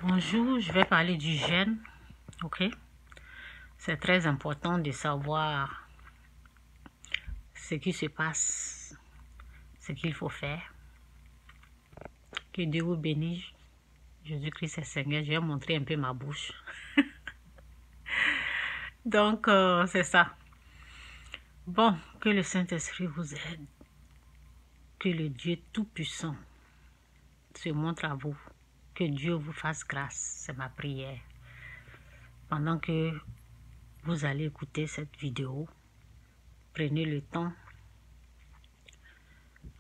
Bonjour, je vais parler du jeûne, ok? C'est très important de savoir ce qui se passe, ce qu'il faut faire. Que Dieu vous bénisse. Jésus-Christ est Seigneur. Je vais montrer un peu ma bouche. Donc, c'est ça. Bon, que le Saint-Esprit vous aide. Que le Dieu Tout-Puissant se montre à vous. Que Dieu vous fasse grâce. C'est ma prière. Pendant que vous allez écouter cette vidéo, prenez le temps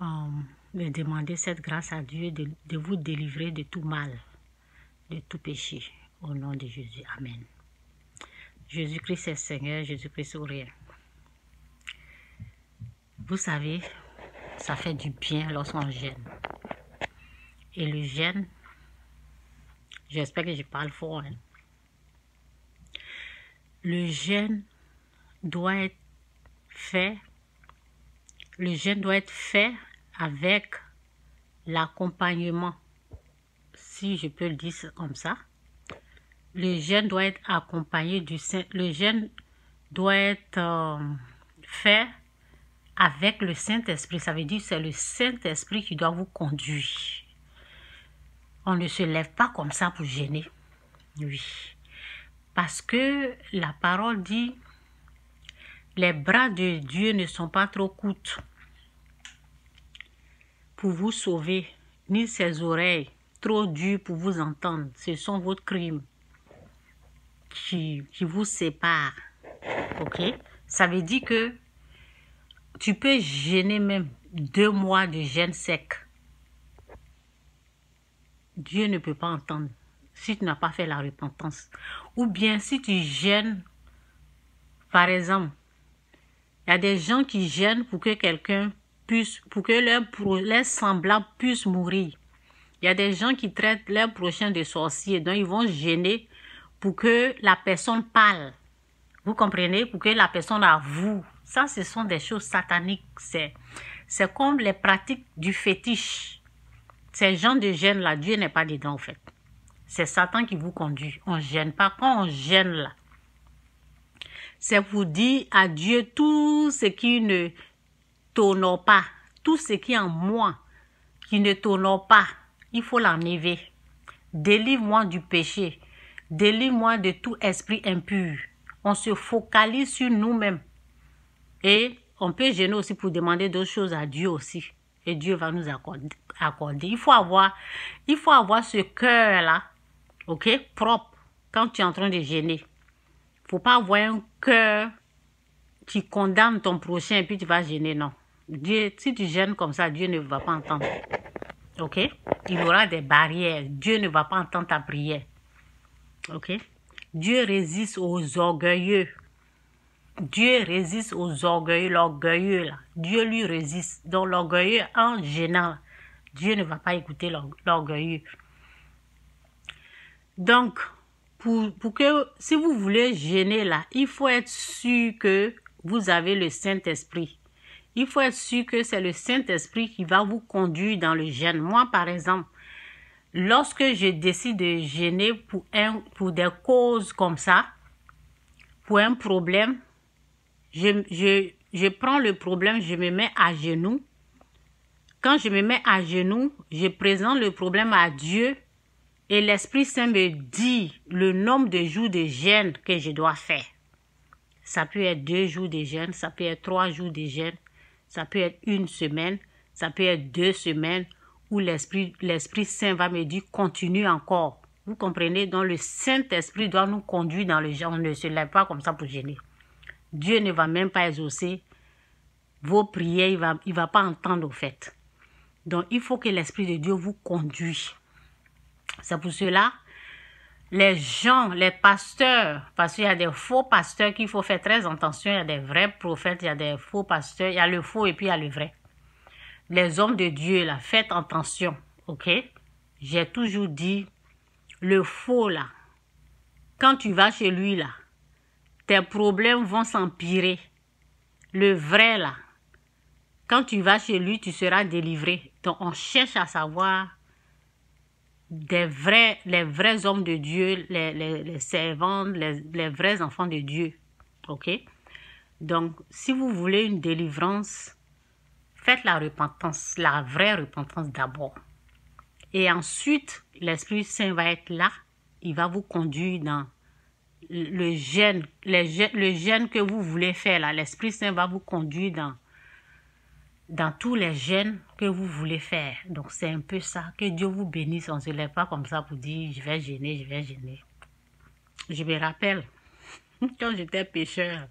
de demander cette grâce à Dieu de vous délivrer de tout mal, de tout péché. Au nom de Jésus. Amen. Jésus-Christ est Seigneur, Jésus-Christ ou rien. Vous savez, ça fait du bien lorsqu'on jeûne. Et le jeûne, j'espère que je parle fort, hein. Le jeûne doit être fait, avec l'accompagnement, si je peux le dire comme ça. Le jeûne doit être accompagné du Saint. Le jeûne doit être fait avec le Saint-Esprit. Ça veut dire que c'est le Saint-Esprit qui doit vous conduire. On ne se lève pas comme ça pour jeûner. Oui. Parce que la parole dit, les bras de Dieu ne sont pas trop courts pour vous sauver, ni ses oreilles trop dures pour vous entendre. Ce sont vos crimes qui vous séparent. Ok? Ça veut dire que tu peux jeûner même 2 mois de jeûne sec. Dieu ne peut pas entendre si tu n'as pas fait la repentance. Ou bien si tu jeûnes, par exemple, il y a des gens qui jeûnent pour que quelqu'un puisse, pour que leurs semblables puissent mourir. Il y a des gens qui traitent leurs prochains de sorciers, donc ils vont jeûner pour que la personne parle. Vous comprenez? Pour que la personne avoue. Ça, ce sont des choses sataniques. C'est comme les pratiques du fétiche. Ces gens de jeûne-là, Dieu n'est pas dedans, en fait. C'est Satan qui vous conduit. On ne gêne pas. Quand on gêne, là, c'est pour dire à Dieu tout ce qui ne t'honore pas. Tout ce qui est en moi, qui ne t'honore pas. Il faut l'enlever. Délivre-moi du péché. Délivre-moi de tout esprit impur. On se focalise sur nous-mêmes. Et on peut gêner aussi pour demander d'autres choses à Dieu aussi. Et Dieu va nous accorder. Il faut avoir ce cœur-là, ok, propre, quand tu es en train de gêner. Il ne faut pas avoir un cœur qui condamne ton prochain et puis tu vas gêner, non. Dieu, si tu gênes comme ça, Dieu ne va pas entendre. Ok? Il y aura des barrières. Dieu ne va pas entendre ta prière. Ok? Dieu résiste aux orgueilleux. Dieu résiste aux orgueilleux, l'orgueilleux là. Dieu lui résiste. Donc l'orgueilleux en gênant, Dieu ne va pas écouter l'orgueilleux. Donc, pour que, si vous voulez gêner là, il faut être sûr que vous avez le Saint-Esprit. Il faut être sûr que c'est le Saint-Esprit qui va vous conduire dans le jeûne. Moi, par exemple, lorsque je décide de jeûner pour des causes comme ça, pour un problème, je prends le problème, je me mets à genoux. Quand je me mets à genoux, je présente le problème à Dieu et l'Esprit Saint me dit le nombre de jours de jeûne que je dois faire. Ça peut être 2 jours de jeûne, ça peut être 3 jours de jeûne, ça peut être 1 semaine, ça peut être 2 semaines où l'Esprit Saint va me dire continue encore. Vous comprenez? Donc le Saint-Esprit doit nous conduire dans le jeûne. On ne se lève pas comme ça pour gêner. Dieu ne va même pas exaucer vos prières, il va pas entendre au fait. Donc, il faut que l'Esprit de Dieu vous conduise. C'est pour cela, les gens, les pasteurs, parce qu'il y a des faux pasteurs qu'il faut faire très attention, il y a des vrais prophètes, il y a des faux pasteurs, il y a le faux et puis il y a le vrai. Les hommes de Dieu, là, faites attention, ok? J'ai toujours dit, le faux, là, quand tu vas chez lui, là, tes problèmes vont s'empirer. Le vrai, là, quand tu vas chez lui, tu seras délivré. Donc, on cherche à savoir les vrais hommes de Dieu, les servants, les vrais enfants de Dieu. Ok? Donc, si vous voulez une délivrance, faites la repentance, la vraie repentance d'abord. Et ensuite, l'Esprit Saint va être là. Il va vous conduire dans le jeûne que vous voulez faire là. L'Esprit Saint va vous conduire dans tous les jeûnes que vous voulez faire. Donc, c'est un peu ça. Que Dieu vous bénisse. On ne se lève pas comme ça pour dire, je vais jeûner, je vais jeûner. Je me rappelle, quand j'étais pécheur,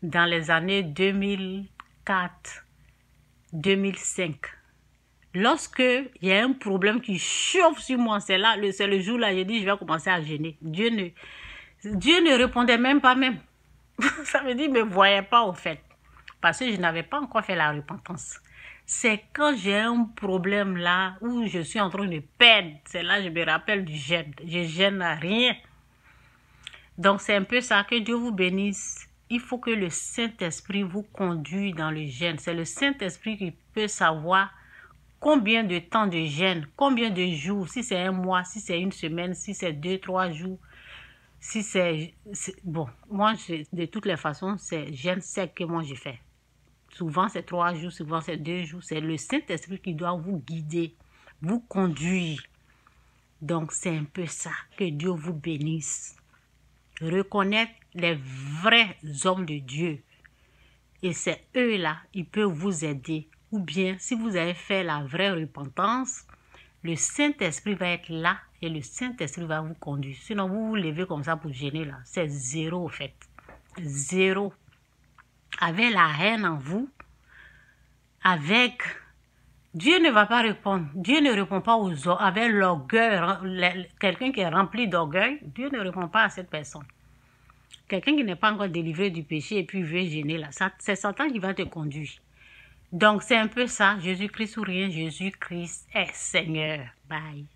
dans les années 2004, 2005, lorsque il y a un problème qui chauffe sur moi, c'est le jour-là, j'ai dit, je vais commencer à jeûner. Dieu ne répondait même pas même. Ça veut dire, il ne me voyait pas au fait. Parce que je n'avais pas encore fait la repentance. C'est quand j'ai un problème là, où je suis en train de perdre, c'est là que je me rappelle du jeûne. Je jeûne à rien. Donc c'est un peu ça, que Dieu vous bénisse. Il faut que le Saint-Esprit vous conduise dans le jeûne. C'est le Saint-Esprit qui peut savoir combien de temps de jeûne, combien de jours, si c'est un mois, si c'est une semaine, si c'est 2, 3 jours, si c'est... Bon, moi, de toutes les façons, c'est jeûne sec que moi je fais. Souvent, c'est 3 jours, souvent, c'est 2 jours. C'est le Saint-Esprit qui doit vous guider, vous conduire. Donc, c'est un peu ça. Que Dieu vous bénisse. Reconnaître les vrais hommes de Dieu. Et c'est eux-là, ils peuvent vous aider. Ou bien, si vous avez fait la vraie repentance, le Saint-Esprit va être là et le Saint-Esprit va vous conduire. Sinon, vous vous levez comme ça pour gêner là. C'est zéro, en fait. Zéro. Avec la haine en vous, avec... Dieu ne va pas répondre. Dieu ne répond pas aux autres. Avec l'orgueil, quelqu'un qui est rempli d'orgueil, Dieu ne répond pas à cette personne. Quelqu'un qui n'est pas encore délivré du péché et puis veut gêner là, c'est Satan qui va te conduire. Donc c'est un peu ça. Jésus-Christ ou rien, Jésus-Christ est Seigneur. Bye.